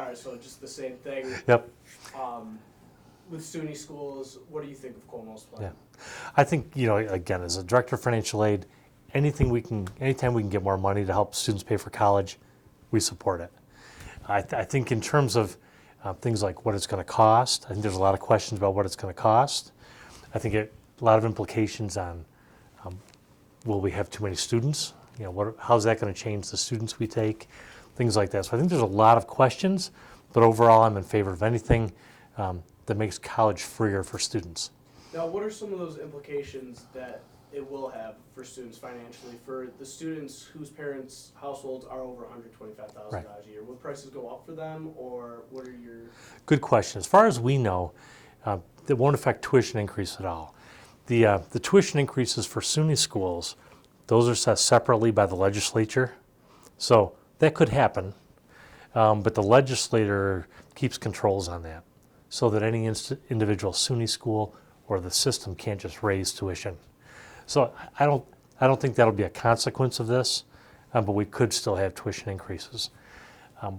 right, so just the same thing. Yep. With SUNY schools, what do you think of Cuomo's plan? Yeah. I think, again, as a director of financial aid, anytime we can get more money to help students pay for college, we support it. I think in terms of things like what it's going to cost, I think there's a lot of questions about what it's going to cost. I think a lot of implications on will we have too many students? How's that going to change the students we take? Things like that. So I think there's a lot of questions, but overall I'm in favor of anything that makes college freer for students. Now, what are some of those implications that it will have for students financially, for the students whose parents' households are over $125,000 a year? Will prices go up for them, or what are your... Good question. As far as we know, it won't affect tuition increase at all. The tuition increases for SUNY schools, those are set separately by the legislature. So that could happen, but the legislator keeps controls on that so that any individual SUNY school or the system can't just raise tuition. So I don't think that'll be a consequence of this, but we could still have tuition increases.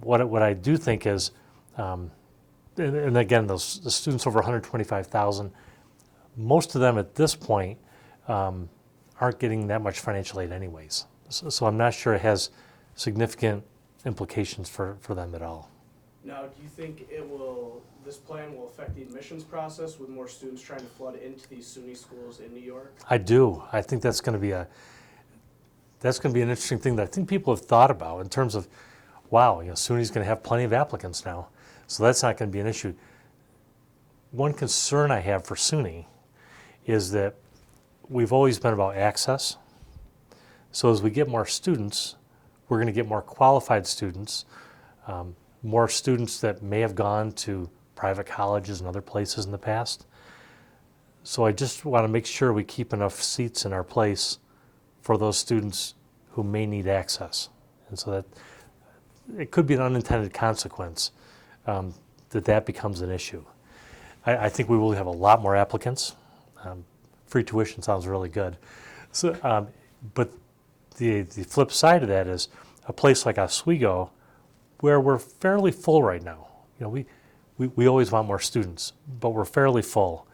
What I do think is, and again, the students over 125,000, most of them at this point aren't getting that much financial aid anyways. So I'm not sure it has significant implications for them at all. Now, do you think this plan will affect the admissions process with more students trying to flood into these SUNY schools in New York? I do. I think that's going to be an interesting thing that I think people have thought about in terms of, wow, SUNY's going to have plenty of applicants now, so that's not going to be an issue. One concern I have for SUNY is that we've always been about access. So as we get more students, we're going to get more qualified students, more students that may have gone to private colleges and other places in the past. So I just want to make sure we keep enough seats in our place for those students who may need access. And so that it could be an unintended consequence that becomes an issue. I think we will have a lot more applicants. Free tuition sounds really good. So, but the flip side of that is a place like Oswego, where we're fairly full right now. We always want more students, but we're fairly full.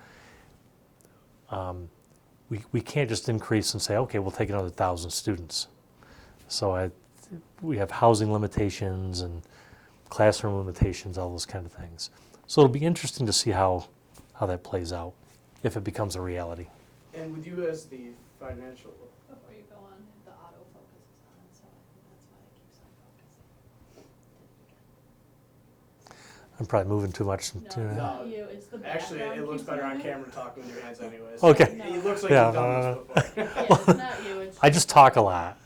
We can't just increase and say, okay, we'll take another 1,000 students. So we have housing limitations and classroom limitations, all those kind of things. So it'll be interesting to see how that plays out, if it becomes a reality. And with you as the financial... Before you go on, the autofocus is on, so I think that's why it keeps on focusing. I'm probably moving too much. No, it's not you, it's the background. Actually, it looks keeps better on moving. camera talking with your hands anyways. Okay. It looks like Yeah, you've done this before. Yeah, it's not you, it's I just talk a lot.